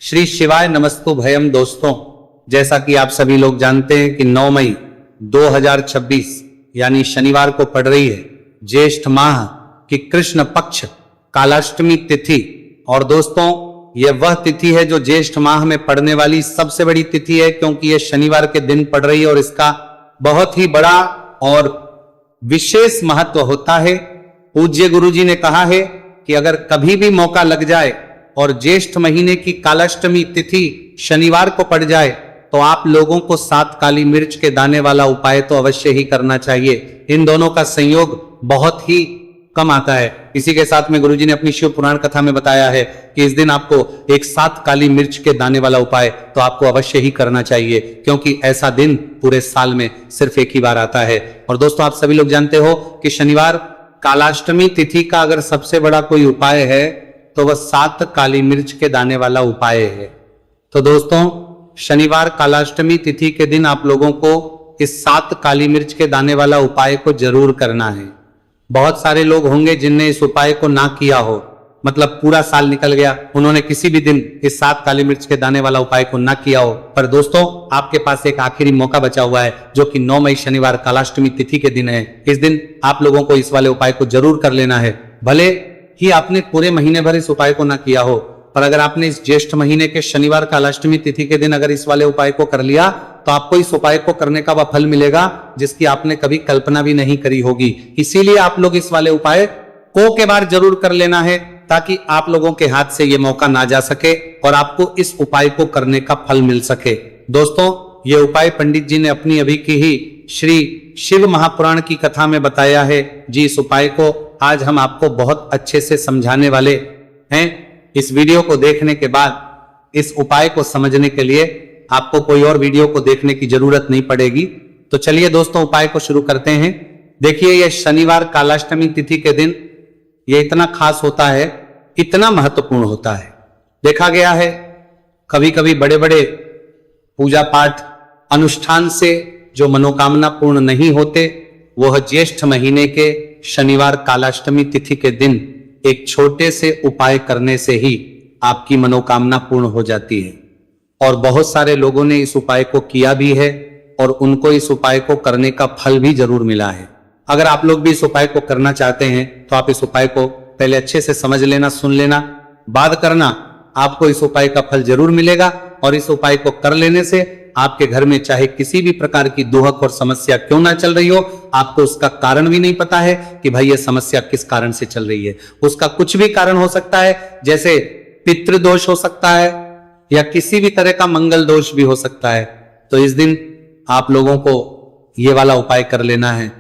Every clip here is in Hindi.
श्री शिवाय नमस्तु भयम। दोस्तों, जैसा कि आप सभी लोग जानते हैं कि 9 मई 2026 यानी शनिवार को पड़ रही है ज्येष्ठ माह की कृष्ण पक्ष कालाष्टमी तिथि। और दोस्तों, यह वह तिथि है जो ज्येष्ठ माह में पड़ने वाली सबसे बड़ी तिथि है, क्योंकि यह शनिवार के दिन पड़ रही है और इसका बहुत ही बड़ा और विशेष महत्व होता है। पूज्य गुरुजी ने कहा है कि अगर कभी भी मौका लग जाए और ज्येष्ठ महीने की कालाष्टमी तिथि शनिवार को पड़ जाए तो आप लोगों को 7 काली मिर्च के दाने वाला उपाय तो अवश्य ही करना चाहिए। इन दोनों का संयोग बहुत ही कम आता है। इसी के साथ में गुरुजी ने अपनी शिव पुराण कथा में बताया है कि इस दिन आपको एक 7 काली मिर्च के दाने वाला उपाय तो आपको अवश्य ही करना चाहिए, क्योंकि ऐसा दिन पूरे साल में सिर्फ एक ही बार आता है। और दोस्तों, आप सभी लोग जानते हो कि शनिवार कालाष्टमी तिथि का अगर सबसे बड़ा कोई उपाय है तो वह 7 काली मिर्च के दाने वाला उपाय है। तो दोस्तों, शनिवार कालाष्टमी तिथि के दिन आप लोगों को इस 7 काली मिर्च के दाने वाला उपाय को जरूर करना है। बहुत सारे लोग होंगे जिनने इस उपाय को ना किया हो, मतलब पूरा साल निकल गया, उन्होंने किसी भी दिन इस 7 काली मिर्च के दाने वाला उपाय को ना किया हो। पर दोस्तों, आपके पास एक आखिरी मौका बचा हुआ है, जो कि 9 मई शनिवार कालाष्टमी तिथि के दिन है। इस दिन आप लोगों को इस वाले उपाय को जरूर कर लेना है। भले ही आपने पूरे महीने भर इस उपाय को ना किया हो, पर अगर आपने इस ज्येष्ठ महीने के शनिवार कालाष्टमी तिथि के दिन अगर इस वाले उपाय को कर लिया तो आपको इस उपाय को करने का वह फल मिलेगा जिसकी आपने कभी कल्पना भी नहीं करी होगी। इसीलिए आप लोग इस वाले उपाय को के बार जरूर कर लेना है, ताकि आप लोगों के हाथ से ये मौका ना जा सके और आपको इस उपाय को करने का फल मिल सके। दोस्तों, ये उपाय पंडित जी ने अपनी अभी की ही श्री शिव महापुराण की कथा में बताया है जी। इस उपाय को आज हम आपको बहुत अच्छे से समझाने वाले हैं। इस वीडियो को देखने के बाद इस उपाय को समझने के लिए आपको कोई और वीडियो को देखने की जरूरत नहीं पड़ेगी। तो चलिए दोस्तों, उपाय को शुरू करते हैं। देखिए, यह शनिवार कालाष्टमी तिथि के दिन यह इतना खास होता है, इतना महत्वपूर्ण होता है। देखा गया है कभी कभी बड़े बड़े पूजा पाठ अनुष्ठान से जो मनोकामना पूर्ण नहीं होते, वह ज्येष्ठ महीने के शनिवार कालाष्टमी तिथि के दिन एक छोटे से उपाय करने से ही आपकी मनोकामना पूर्ण हो जाती है। और बहुत सारे लोगों ने इस उपाय को किया भी है और उनको इस उपाय को करने का फल भी जरूर मिला है। अगर आप लोग भी इस उपाय को करना चाहते हैं तो आप इस उपाय को पहले अच्छे से समझ लेना, सुन लेना, बाद करना। आपको इस उपाय का फल जरूर मिलेगा और इस उपाय को कर लेने से आपके घर में चाहे किसी भी प्रकार की दुहक और समस्या क्यों ना चल रही हो, आपको उसका कारण भी नहीं पता है कि भाई ये समस्या किस कारण से चल रही है। उसका कुछ भी कारण हो सकता है, जैसे पितृदोष हो सकता है या किसी भी तरह का मंगल दोष भी हो सकता है। तो इस दिन आप लोगों को ये वाला उपाय कर लेना है।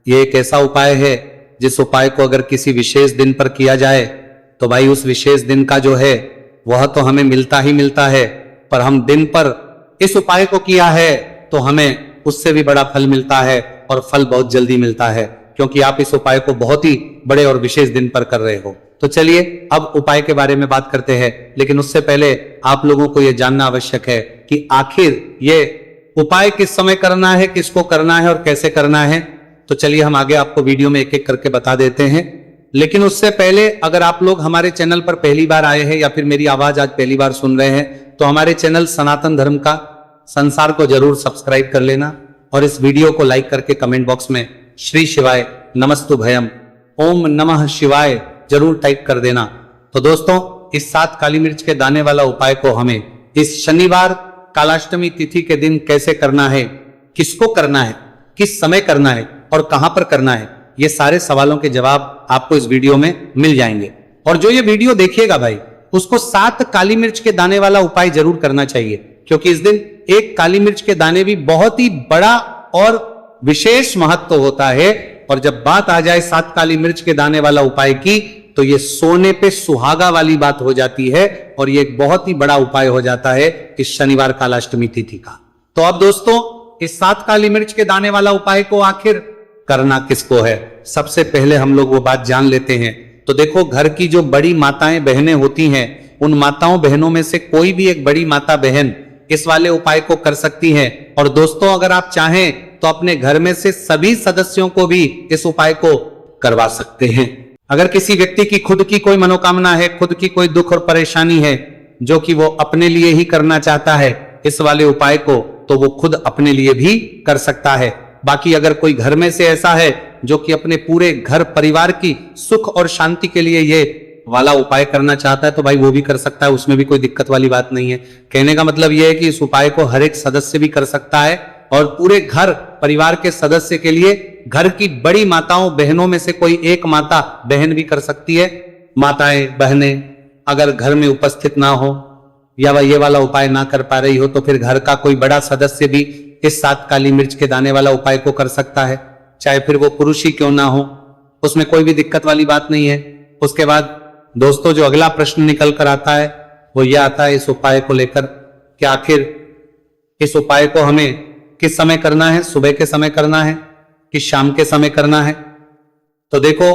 ये एक ऐसा उपाय है जिस उपाय को अगर किसी विशेष दिन पर किया जाए तो भाई उस विशेष दिन का जो है वह तो हमें मिलता ही मिलता है, पर हम दिन पर इस उपाय को किया है तो हमें उससे भी बड़ा फल मिलता है और फल बहुत जल्दी मिलता है, क्योंकि आप इस उपाय को बहुत ही बड़े और विशेष दिन पर कर रहे हो। तो चलिए अब उपाय के बारे में बात करते हैं, लेकिन उससे पहले आप लोगों को यह जानना आवश्यक है कि आखिर ये उपाय किस समय करना है, किसको करना है और कैसे करना है। तो चलिए हम आगे आपको वीडियो में एक एक करके बता देते हैं। लेकिन उससे पहले अगर आप लोग हमारे चैनल पर पहली बार आए हैं या फिर मेरी आवाज आज पहली बार सुन रहे हैं तो हमारे चैनल सनातन धर्म का संसार को जरूर सब्सक्राइब कर लेना और इस वीडियो को लाइक करके कमेंट बॉक्स में श्री शिवाय नमस्तु भयम ओम नमः शिवाय जरूर टाइप कर देना। तो दोस्तों, इस 7 काली मिर्च के दाने वाला उपाय को हमें इस शनिवार कालाष्टमी तिथि के दिन कैसे करना है, किसको करना है, किस समय करना है और कहां पर करना है, ये सारे सवालों के जवाब आपको इस वीडियो में मिल जाएंगे। और जो ये वीडियो देखिएगा भाई, उसको 7 काली मिर्च के दाने वाला उपाय जरूर करना चाहिए, क्योंकि इस दिन एक काली मिर्च के दाने भी बहुत ही बड़ा और विशेष महत्व होता है। और जब बात आ जाए 7 काली मिर्च के दाने वाला उपाय की, तो ये सोने पे सुहागा वाली बात हो जाती है और ये एक बहुत ही बड़ा उपाय हो जाता है इस शनिवार कालाष्टमी तिथि का। तो अब दोस्तों, इस 7 काली मिर्च के दाने वाला उपाय को आखिर करना किसको है, सबसे पहले हम लोग वो बात जान लेते हैं। तो देखो, घर की जो बड़ी माताएं बहनें होती हैं, उन माताओं बहनों में से कोई भी एक बड़ी माता बहन इस वाले उपाय को कर सकती है। और दोस्तों, अगर आप चाहें तो अपने घर में से सभी सदस्यों को भी इस उपाय को करवा सकते हैं। अगर किसी व्यक्ति की खुद की कोई मनोकामना है, खुद की कोई दुख और परेशानी है, जो कि वो अपने लिए ही करना चाहता है इस वाले उपाय को, तो वो खुद अपने लिए भी कर सकता है। बाकी अगर कोई घर में से ऐसा है जो कि अपने पूरे घर परिवार की सुख और शांति के लिए ये वाला उपाय करना चाहता है, तो भाई वो भी कर सकता है, उसमें भी कोई दिक्कत वाली बात नहीं है। कहने का मतलब यह है कि इस उपाय को हर एक सदस्य भी कर सकता है और पूरे घर परिवार के सदस्य के लिए घर की बड़ी माताओं बहनों में से कोई एक माता बहन भी कर सकती है। माताएं बहनें अगर घर में उपस्थित ना हो या वह ये वाला उपाय ना कर पा रही हो, तो फिर घर का कोई बड़ा सदस्य भी इस 7 काली मिर्च के दाने वाला उपाय को कर सकता है, चाहे फिर वो पुरुष ही क्यों ना हो, उसमें कोई भी दिक्कत वाली बात नहीं है। उसके बाद दोस्तों जो अगला प्रश्न निकल कर आता है वो यह आता है इस उपाय को लेकर कि आखिर इस उपाय को हमें किस समय करना है, सुबह के समय करना है कि शाम के समय करना है। तो देखो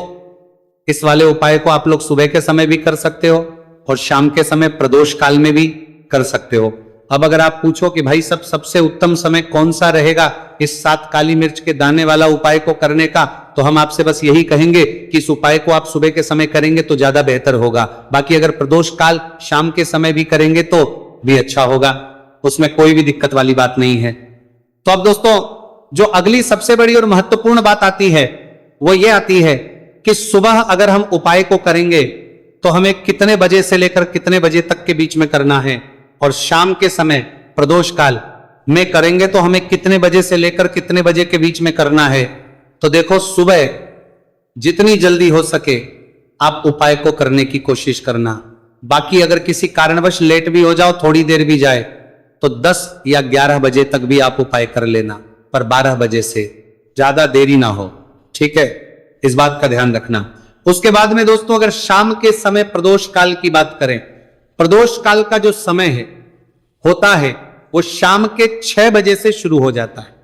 इस वाले उपाय को आप लोग सुबह के समय भी कर सकते हो और शाम के समय प्रदोष काल में भी कर सकते हो। अब अगर आप पूछो कि भाई सबसे उत्तम समय कौन सा रहेगा इस 7 काली मिर्च के दाने वाला उपाय को करने का, तो हम आपसे बस यही कहेंगे कि इस उपाय को आप सुबह के समय करेंगे तो ज्यादा बेहतर होगा। बाकी अगर प्रदोष काल शाम के समय भी करेंगे तो भी अच्छा होगा, उसमें कोई भी दिक्कत वाली बात नहीं है। तो अब दोस्तों जो अगली सबसे बड़ी और महत्वपूर्ण बात आती है वो ये आती है कि सुबह अगर हम उपाय को करेंगे तो हमें कितने बजे से लेकर कितने बजे तक के बीच में करना है, और शाम के समय प्रदोष काल में करेंगे तो हमें कितने बजे से लेकर कितने बजे के बीच में करना है। तो देखो सुबह जितनी जल्दी हो सके आप उपाय को करने की कोशिश करना। बाकी अगर किसी कारणवश लेट भी हो जाओ, थोड़ी देर भी जाए, तो 10 या 11 बजे तक भी आप उपाय कर लेना, पर 12 बजे से ज्यादा देरी ना हो, ठीक है, इस बात का ध्यान रखना। उसके बाद में दोस्तों अगर शाम के समय प्रदोष काल की बात करें, प्रदोष काल का जो समय है होता है वो शाम के 6 बजे से शुरू हो जाता है।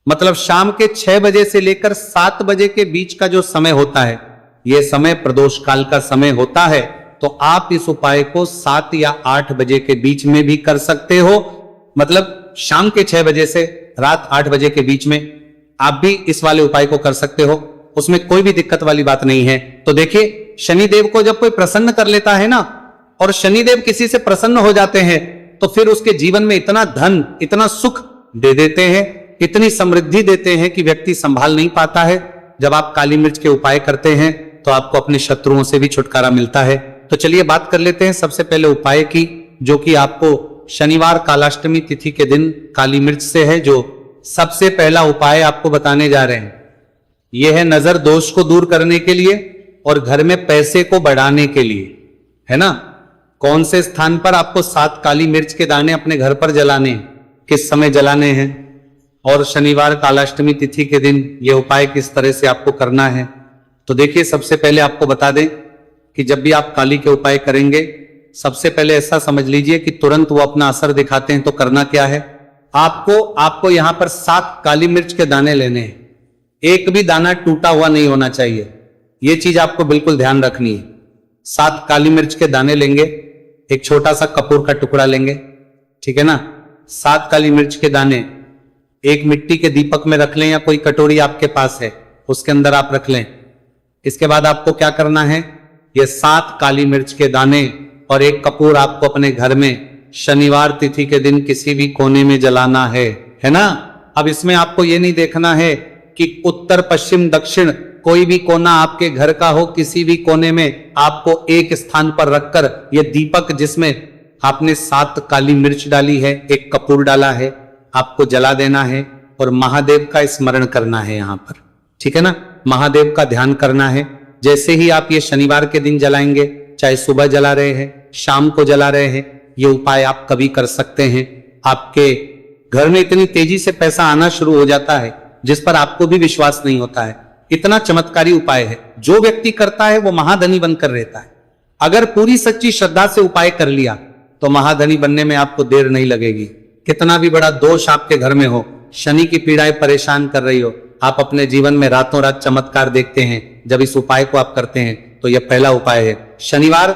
मतलब शाम के 6 बजे से लेकर 7 बजे के बीच का जो समय होता है यह समय प्रदोष काल का समय होता है। तो आप इस उपाय को 7 या 8 बजे के बीच में भी कर सकते हो। मतलब शाम के 6 बजे से रात 8 बजे के बीच में आप भी इस वाले उपाय को कर सकते हो, उसमें कोई भी दिक्कत वाली बात नहीं है। तो देखिए शनिदेव को जब कोई प्रसन्न कर लेता है ना, और शनिदेव किसी से प्रसन्न हो जाते हैं, तो फिर उसके जीवन में इतना धन इतना सुख दे देते हैं, इतनी समृद्धि देते हैं कि व्यक्ति संभाल नहीं पाता है। जब आप काली मिर्च के उपाय करते हैं तो आपको अपने शत्रुओं से भी छुटकारा मिलता है। तो चलिए बात कर लेते हैं सबसे पहले उपाय की, जो कि आपको शनिवार कालाष्टमी तिथि के दिन काली मिर्च से है। जो सबसे पहला उपाय आपको बताने जा रहे हैं यह है नजर दोष को दूर करने के लिए और घर में पैसे को बढ़ाने के लिए, है ना। कौन से स्थान पर आपको 7 काली मिर्च के दाने अपने घर पर जलाने हैं, किस समय जलाने हैं, और शनिवार कालाष्टमी तिथि के दिन यह उपाय किस तरह से आपको करना है। तो देखिए सबसे पहले आपको बता दें कि जब भी आप काली के उपाय करेंगे सबसे पहले ऐसा समझ लीजिए कि तुरंत वो अपना असर दिखाते हैं। तो करना क्या है, आपको यहां पर 7 काली मिर्च के दाने लेने हैं। एक भी दाना टूटा हुआ नहीं होना चाहिए, यह चीज आपको बिल्कुल ध्यान रखनी है। 7 काली मिर्च के दाने लेंगे, एक छोटा सा कपूर का टुकड़ा लेंगे, ठीक है ना। 7 काली मिर्च के दाने एक मिट्टी के दीपक में रख लें या कोई कटोरी आपके पास है उसके अंदर आप रख लें। इसके बाद आपको क्या करना है, ये 7 काली मिर्च के दाने और एक कपूर आपको अपने घर में शनिवार तिथि के दिन किसी भी कोने में जलाना है ना। अब इसमें आपको ये नहीं देखना है कि उत्तर पश्चिम दक्षिण कोई भी कोना आपके घर का हो, किसी भी कोने में आपको एक स्थान पर रखकर यह दीपक जिसमें आपने 7 काली मिर्च डाली है, एक कपूर डाला है, आपको जला देना है और महादेव का स्मरण करना है यहां पर, ठीक है ना। महादेव का ध्यान करना है। जैसे ही आप ये शनिवार के दिन जलाएंगे, चाहे सुबह जला रहे हैं शाम को जला रहे हैं, ये उपाय आप कभी कर सकते हैं। आपके घर में इतनी तेजी से पैसा आना शुरू हो जाता है जिस पर आपको भी विश्वास नहीं होता है। इतना चमत्कारी उपाय है, जो व्यक्ति करता है वो महाधनी बनकर रहता है। अगर पूरी सच्ची श्रद्धा से उपाय कर लिया तो महाधनी बनने में आपको देर नहीं लगेगी। कितना भी बड़ा दोष आपके घर में हो, शनि की पीड़ाएं परेशान कर रही हो, आप अपने जीवन में रातों रात चमत्कार देखते हैं जब इस उपाय को आप करते हैं। तो यह पहला उपाय है। शनिवार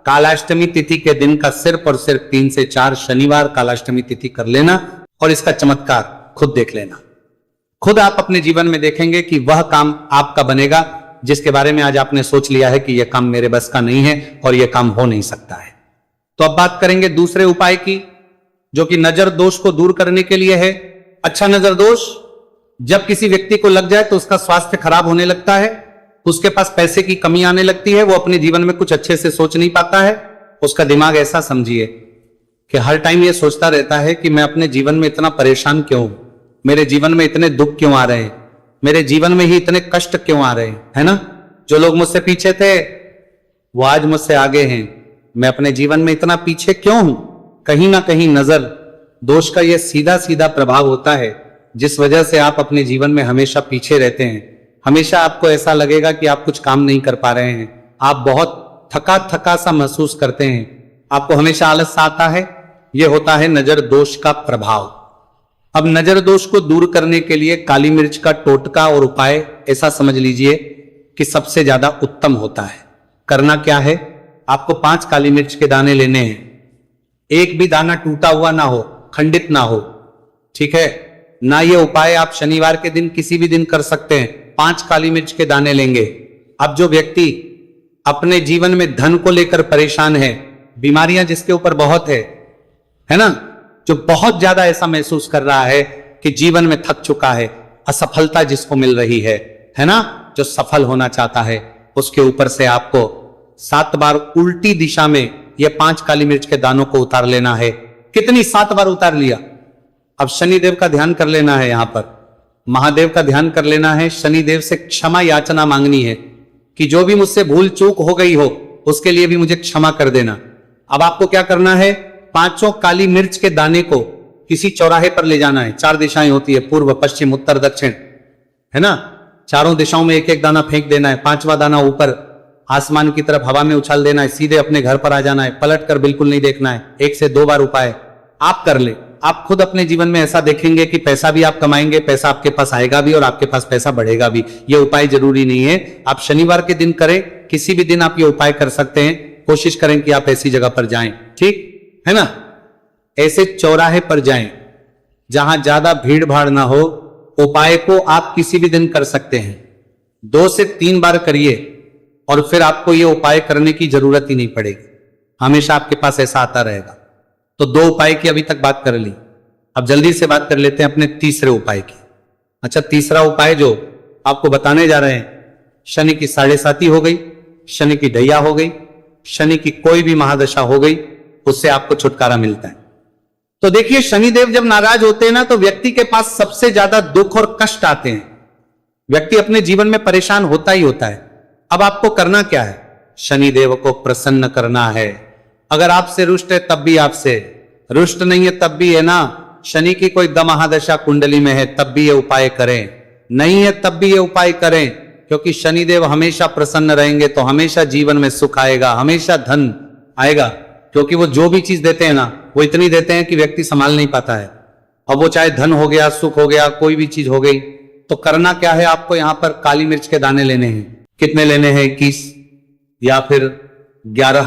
कालाष्टमी तिथि के दिन का सिर्फ और सिर्फ 3 से 4 शनिवार कालाष्टमी तिथि कर लेना और इसका चमत्कार खुद देख लेना। खुद आप अपने जीवन में देखेंगे कि वह काम आपका बनेगा जिसके बारे में आज आपने सोच लिया है कि यह काम मेरे बस का नहीं है और यह काम हो नहीं सकता है। तो अब बात करेंगे दूसरे उपाय की, जो कि नजर दोष को दूर करने के लिए है। अच्छा, नजर दोष जब किसी व्यक्ति को लग जाए तो उसका स्वास्थ्य खराब होने लगता है, उसके पास पैसे की कमी आने लगती है, वो अपने जीवन में कुछ अच्छे से सोच नहीं पाता है। उसका दिमाग ऐसा समझिए कि हर टाइम ये सोचता रहता है कि मैं अपने जीवन में इतना परेशान क्यों हूं, मेरे जीवन में इतने दुख क्यों आ रहे हैं, मेरे जीवन में ही इतने कष्ट क्यों आ रहे हैं, है ना। जो लोग मुझसे पीछे थे वो आज मुझसे आगे हैं, मैं अपने जीवन में इतना पीछे क्यों हूं। कहीं ना कहीं नजर दोष का यह सीधा सीधा प्रभाव होता है, जिस वजह से आप अपने जीवन में हमेशा पीछे रहते हैं। हमेशा आपको ऐसा लगेगा कि आप कुछ काम नहीं कर पा रहे हैं, आप बहुत थका थका सा महसूस करते हैं, आपको हमेशा आलस आता है। यह होता है नजर दोष का प्रभाव। अब नजर दोष को दूर करने के लिए काली मिर्च का टोटका और उपाय ऐसा समझ लीजिए कि सबसे ज्यादा उत्तम होता है। करना क्या है, आपको 5 काली मिर्च के दाने लेने हैं, एक भी दाना टूटा हुआ ना हो, खंडित ना हो, ठीक है ना। ये उपाय आप शनिवार के दिन किसी भी दिन कर सकते हैं। 5 काली मिर्च के दाने लेंगे। अब जो व्यक्ति अपने जीवन में धन को लेकर परेशान है, बीमारियां जिसके ऊपर बहुत है ना, जो बहुत ज्यादा ऐसा महसूस कर रहा है कि जीवन में थक चुका है, असफलता जिसको मिल रही है ना, जो सफल होना चाहता है, उसके ऊपर से आपको 7 बार उल्टी दिशा में ये 5 काली मिर्च के दानों को उतार लेना है। कितनी 7 बार उतार लिया। अब शनिदेव का ध्यान कर लेना है, यहां पर महादेव का ध्यान कर लेना है, शनिदेव से क्षमा याचना मांगनी है कि जो भी मुझसे भूल चूक हो गई हो उसके लिए भी मुझे क्षमा कर देना। अब आपको क्या करना है, 5 काली मिर्च के दाने को किसी चौराहे पर ले जाना है। 4 दिशाएं होती है, पूर्व पश्चिम उत्तर दक्षिण, है ना। चारों दिशाओं में एक एक दाना फेंक देना है। 5वां दाना ऊपर आसमान की तरफ हवा में उछाल देना है, सीधे अपने घर पर आ जाना है, पलट कर बिल्कुल नहीं देखना है। 1 से 2 बार उपाय आप कर ले, आप खुद अपने जीवन में ऐसा देखेंगे कि पैसा भी आप कमाएंगे, पैसा आपके पास आएगा भी और आपके पास पैसा बढ़ेगा भी। ये उपाय जरूरी नहीं है आप शनिवार के दिन करें, किसी भी दिन आप ये उपाय कर सकते हैं। कोशिश करें कि आप ऐसी जगह पर जाएं, ठीक है ना, ऐसे चौराहे पर जाएं जहां ज्यादा भीड़ भाड़ ना हो। उपाय को आप किसी भी दिन कर सकते हैं, 2 से 3 बार करिए और फिर आपको यह उपाय करने की जरूरत ही नहीं पड़ेगी, हमेशा आपके पास ऐसा आता रहेगा। तो 2 उपाय की अभी तक बात कर ली, अब जल्दी से बात कर लेते हैं अपने तीसरे उपाय की। अच्छा, तीसरा उपाय जो आपको बताने जा रहे हैं, शनि की 7.5 हो गई, शनि की ढैया हो गई, शनि की कोई भी महादशा हो गई, उससे आपको छुटकारा मिलता है। तो देखिए, शनिदेव जब नाराज होते हैं ना, तो व्यक्ति के पास सबसे ज्यादा दुख और कष्ट आते हैं। व्यक्ति अपने जीवन में परेशान होता ही होता है। अब आपको करना क्या है, शनिदेव को प्रसन्न करना है। अगर आपसे रुष्ट है तब भी आपसे, रुष्ट नहीं है तब भी, है ना, शनि की कोई महादशा कुंडली में है तब भी ये उपाय करें, नहीं है तब भी ये उपाय करें, क्योंकि शनिदेव हमेशा प्रसन्न रहेंगे तो हमेशा जीवन में सुख आएगा, हमेशा धन आएगा। क्योंकि वो जो भी चीज देते हैं ना, वो इतनी देते हैं कि व्यक्ति संभाल नहीं पाता है। अब वो चाहे धन हो गया, सुख हो गया, कोई भी चीज हो गई। तो करना क्या है, आपको यहां पर काली मिर्च के दाने लेने हैं। कितने लेने हैं, 21 या फिर 11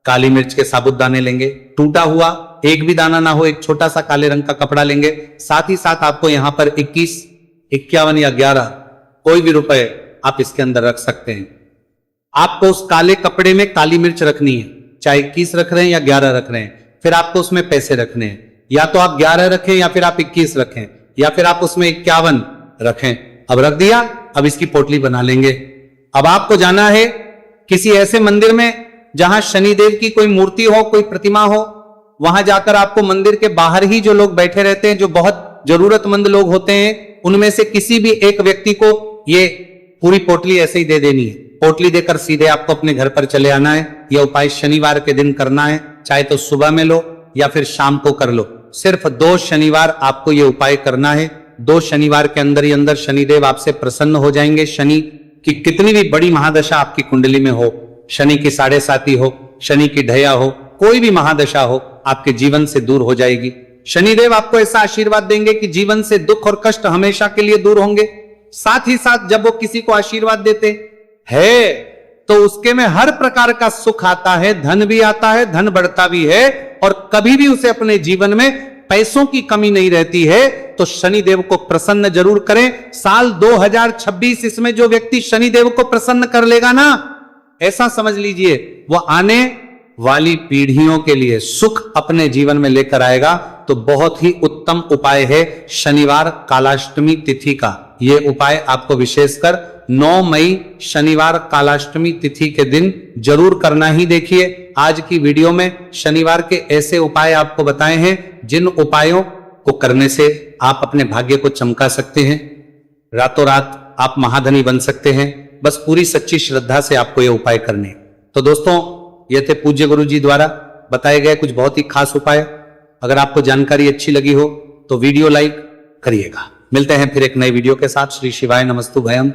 काली मिर्च के साबुत दाने लेंगे। टूटा हुआ एक भी दाना ना हो, एक छोटा सा काले रंग का कपड़ा लेंगे। साथ ही साथ आपको यहां पर 21, 51 या 11 कोई भी रुपए आप इसके अंदर रख सकते हैं। आपको उस काले कपड़े में काली मिर्च रखनी है, चाहे 21 रख रहे हैं या 11 रख रहे हैं। फिर आपको उसमें पैसे रखने हैं, या तो आप 11 रखें या फिर आप 21 रखें, या फिर आप उसमें 51 रखें। अब रख दिया, अब इसकी पोटली बना लेंगे। अब आपको जाना है किसी ऐसे मंदिर में जहां शनिदेव की कोई मूर्ति हो, कोई प्रतिमा हो। वहां जाकर आपको मंदिर के बाहर ही जो लोग बैठे रहते हैं, जो बहुत जरूरतमंद लोग होते हैं, उनमें से किसी भी एक व्यक्ति को ये पूरी पोटली ऐसे ही दे देनी है। पोटली देकर सीधे आपको अपने घर पर चले आना है। यह उपाय शनिवार के दिन करना है, चाहे तो सुबह में लो या फिर शाम को कर लो। सिर्फ 2 शनिवार आपको यह उपाय करना है। 2 शनिवार के अंदर ही अंदर शनिदेव आपसे प्रसन्न हो जाएंगे। शनि की कितनी भी बड़ी महादशा आपकी कुंडली में हो, शनि की 7.5 हो, शनि की ढैया हो, कोई भी महादशा हो, आपके जीवन से दूर हो जाएगी। शनिदेव आपको ऐसा आशीर्वाद देंगे कि जीवन से दुख और कष्ट हमेशा के लिए दूर होंगे। साथ ही साथ जब वो किसी को आशीर्वाद देते है तो उसके में हर प्रकार का सुख आता है, धन भी आता है, धन बढ़ता भी है, और कभी भी उसे अपने जीवन में पैसों की कमी नहीं रहती है। तो शनिदेव को प्रसन्न जरूर करें। साल 2026 इसमें जो व्यक्ति शनिदेव को प्रसन्न कर लेगा ना, ऐसा समझ लीजिए वो आने वाली पीढ़ियों के लिए सुख अपने जीवन में लेकर आएगा, तो बहुत ही उत्तम उपाय है शनिवार कालाष्टमी तिथि का। यह उपाय आपको विशेषकर 9 मई शनिवार कालाष्टमी तिथि के दिन जरूर करना ही। देखिए, आज की वीडियो में शनिवार के ऐसे उपाय आपको बताए हैं जिन उपायों को करने से आप अपने भाग्य को चमका सकते हैं, रातों रात आप महाधनी बन सकते हैं। बस पूरी सच्ची श्रद्धा से आपको ये उपाय करने। तो दोस्तों, ये थे पूज्य गुरु जी द्वारा बताए गए कुछ बहुत ही खास उपाय। अगर आपको जानकारी अच्छी लगी हो तो वीडियो लाइक करिएगा। मिलते हैं फिर एक नई वीडियो के साथ। श्री शिवाय नमस्तु भयम।